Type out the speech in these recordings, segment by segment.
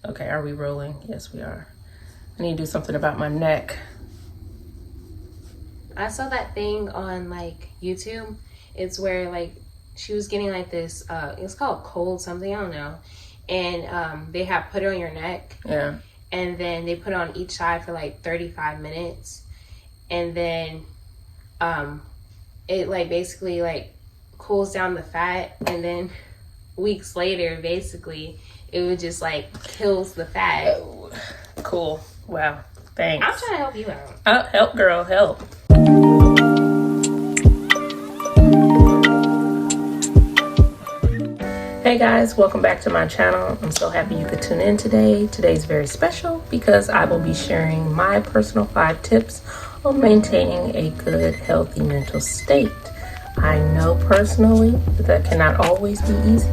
Okay, are we rolling? Yes, we are. I need to do something about my neck. I saw that thing on like YouTube. It's where like she was getting like this, it's called cold something, I don't know. And they have put it on your neck. Yeah. And then they put it on each side for like 35 minutes. And then it like basically like cools down the fat. And then weeks later, basically, it would just like kills the fat. Oh, cool. Wow. Thanks. I'm trying to help you out. Help, girl, help. Hey guys, welcome back to my channel. I'm so happy you could tune in today. Today's very special because I will be sharing my personal 5 tips on maintaining a good, healthy mental state. I know personally that cannot always be easy.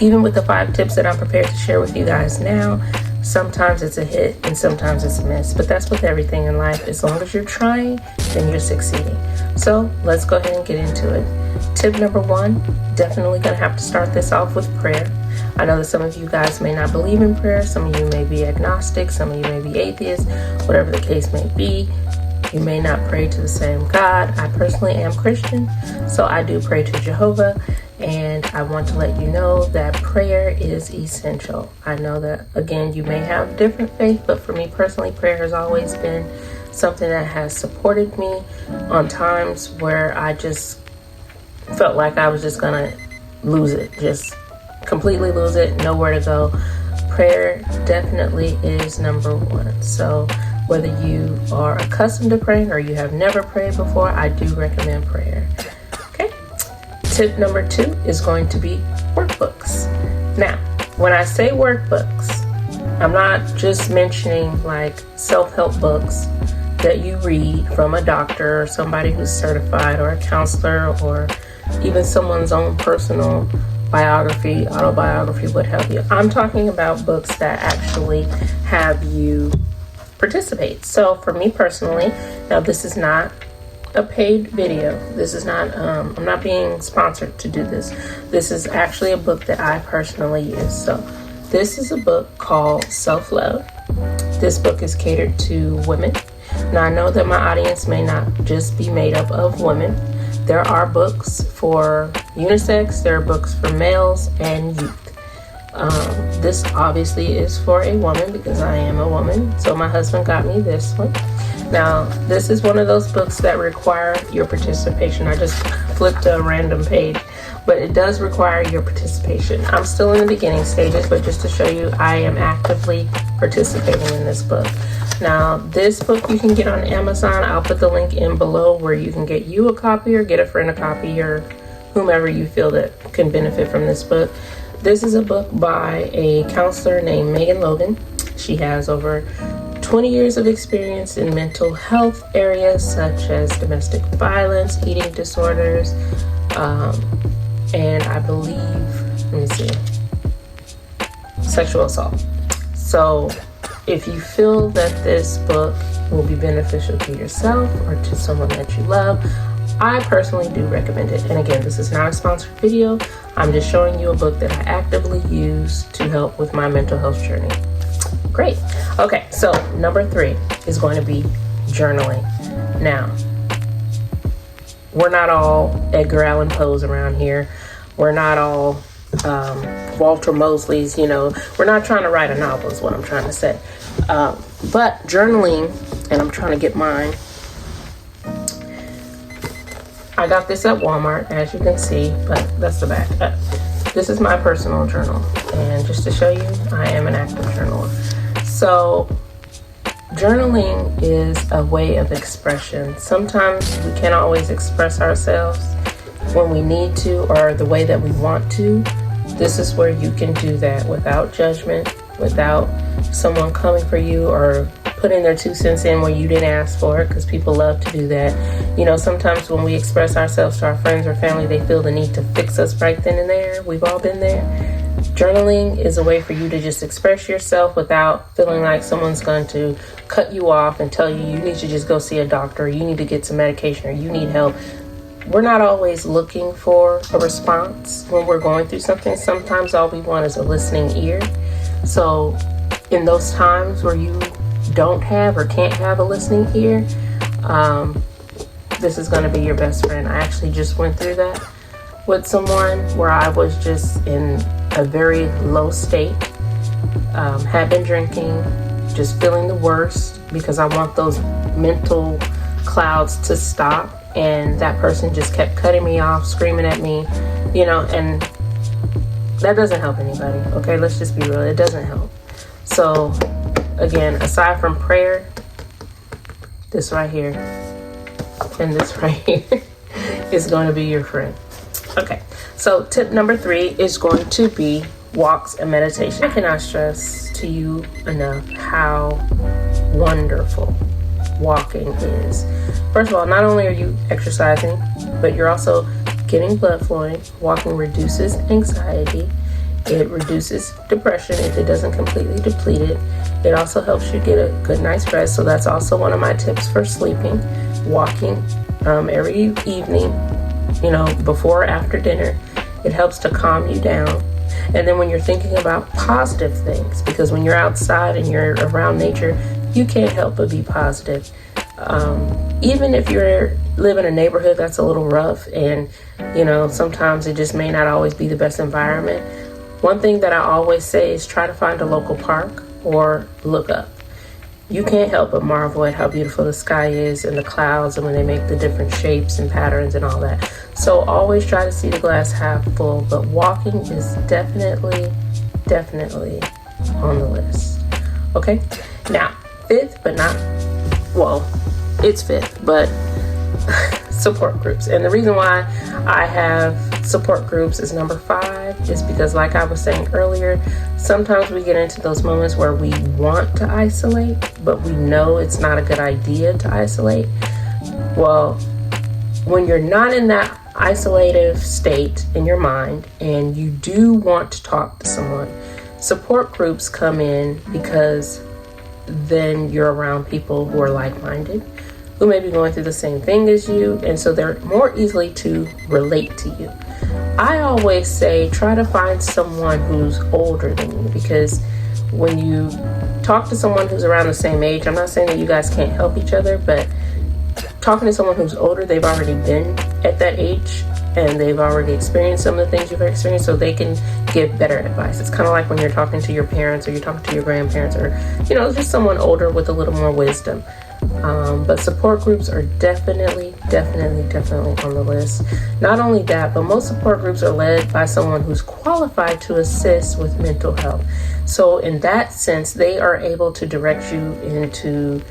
Even with the 5 tips that I'm prepared to share with you guys now, sometimes it's a hit and sometimes it's a miss, but that's with everything in life. As long as you're trying, then you're succeeding. So let's go ahead and get into it. Tip number 1, definitely gonna have to start this off with prayer. I know that some of you guys may not believe in prayer. Some of you may be agnostic, some of you may be atheists, whatever the case may be. You may not pray to the same God. I personally am Christian, so I do pray to Jehovah. And I want to let you know that prayer is essential. I know that, again, you may have different faith, but for me personally, prayer has always been something that has supported me on times where I just felt like I was just gonna lose it, just completely lose it, nowhere to go. Prayer definitely is number 1. So whether you are accustomed to praying or you have never prayed before, I do recommend prayer. Tip number 2 is going to be workbooks. Now, when I say workbooks, I'm not just mentioning like self-help books that you read from a doctor or somebody who's certified or a counselor or even someone's own personal biography, autobiography, what have you. I'm talking about books that actually have you participate. So for me personally, now this is not a paid video. This is not, I'm not being sponsored to do this. This is actually a book that I personally use. So this is a book called Self-Love. This book is catered to women. Now I know that my audience may not just be made up of women. There are books for unisex, there are books for males and youth. This obviously is for a woman because I am a woman. So my husband got me this one. Now, this is one of those books that require your participation. I just flipped a random page, but it does require your participation. I'm still in the beginning stages, but just to show you, I am actively participating in this book. Now, this book you can get on Amazon. I'll put the link in below where you can get you a copy or get a friend a copy or whomever you feel that can benefit from this book. This is a book by a counselor named Megan Logan. She has over 20 years of experience in mental health areas such as domestic violence, eating disorders, and I believe, let me see, sexual assault. So if you feel that this book will be beneficial to yourself or to someone that you love, I personally do recommend it. And again, this is not a sponsored video. I'm just showing you a book that I actively use to help with my mental health journey. Great. Okay, so number 3 is going to be journaling. Now, we're not all Edgar Allan Poe's around here. We're not all Walter Mosley's, you know. We're not trying to write a novel is what I'm trying to say. But journaling, and I'm trying to get mine. I got this at Walmart, as you can see, but that's the back. This is my personal journal. And just to show you, I am an active journaler. So journaling is a way of expression. Sometimes we can't always express ourselves when we need to or the way that we want to. This is where you can do that without judgment, without someone coming for you or putting their 2 cents in where you didn't ask for it, because people love to do that. You know, sometimes when we express ourselves to our friends or family, they feel the need to fix us right then and there. We've all been there. Journaling is a way for you to just express yourself without feeling like someone's going to cut you off and tell you you need to just go see a doctor, or you need to get some medication, or you need help. We're not always looking for a response when we're going through something. Sometimes all we want is a listening ear. So in those times where you don't have or can't have a listening ear, this is going to be your best friend. I actually just went through that with someone where I was just in a very low state, had been drinking, just feeling the worst because I want those mental clouds to stop, and that person just kept cutting me off, screaming at me, you know, and that doesn't help anybody. Okay, let's just be real, it doesn't help. So again, aside from prayer, this right here and this right here is going to be your friend. Okay, so tip number 3 is going to be walks and meditation. I cannot stress to you enough how wonderful walking is. First of all, not only are you exercising, but you're also getting blood flowing. Walking reduces anxiety. It reduces depression if it doesn't completely deplete it. It also helps you get a good night's rest. So that's also one of my tips for sleeping. Walking every evening, you know, before or after dinner. It helps to calm you down. And then when you're thinking about positive things, because when you're outside and you're around nature, you can't help but be positive. Even if you're live in a neighborhood that's a little rough and, you know, sometimes it just may not always be the best environment. One thing that I always say is try to find a local park or look up. You can't help but marvel at how beautiful the sky is and the clouds and when they make the different shapes and patterns and all that. So always try to see the glass half full, but walking is definitely on the list. Okay, now 5th, but not, well, it's 5th, but support groups. And the reason why I have support groups is number 5 is because, like I was saying earlier, sometimes we get into those moments where we want to isolate, but we know it's not a good idea to isolate. Well, when you're not in that isolative state in your mind and you do want to talk to someone, support groups come in because then you're around people who are like-minded, who may be going through the same thing as you, and so they're more easily to relate to you. I always say try to find someone who's older than you, because when you talk to someone who's around the same age, I'm not saying that you guys can't help each other, but talking to someone who's older, they've already been at that age and they've already experienced some of the things you've experienced, so they can give better advice. It's kind of like when you're talking to your parents or you're talking to your grandparents, or, you know, just someone older with a little more wisdom. But support groups are definitely on the list. Not only that, but most support groups are led by someone who's qualified to assist with mental health. So in that sense, they are able to direct you into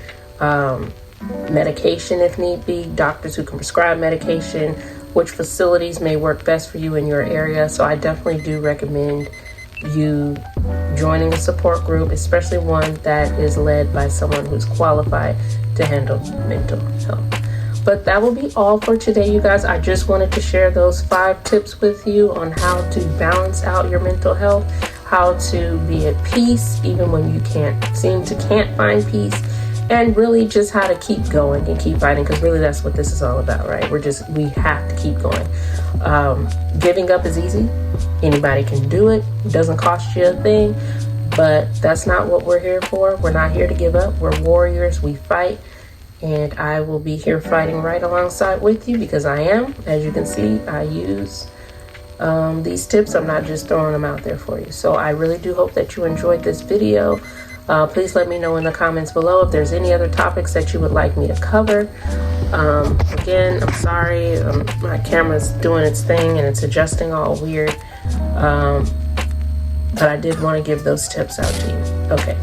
medication if need be, doctors who can prescribe medication, which facilities may work best for you in your area. So I definitely do recommend you joining a support group, especially one that is led by someone who's qualified to handle mental health. But that will be all for today, you guys. I just wanted to share those 5 tips with you on how to balance out your mental health, how to be at peace even when you can't find peace, and really just how to keep going and keep fighting, because really that's what this is all about, right? We have to keep going. Giving up is easy. Anybody can do it. It doesn't cost you a thing, but that's not what we're here for. We're not here to give up. We're warriors. We fight, and I will be here fighting right alongside with you, because I am. As you can see, I use these tips. I'm not just throwing them out there for you. So I really do hope that you enjoyed this video. Please let me know in the comments below if there's any other topics that you would like me to cover. Again, I'm sorry, my camera's doing its thing and it's adjusting all weird, but I did want to give those tips out to you. Okay,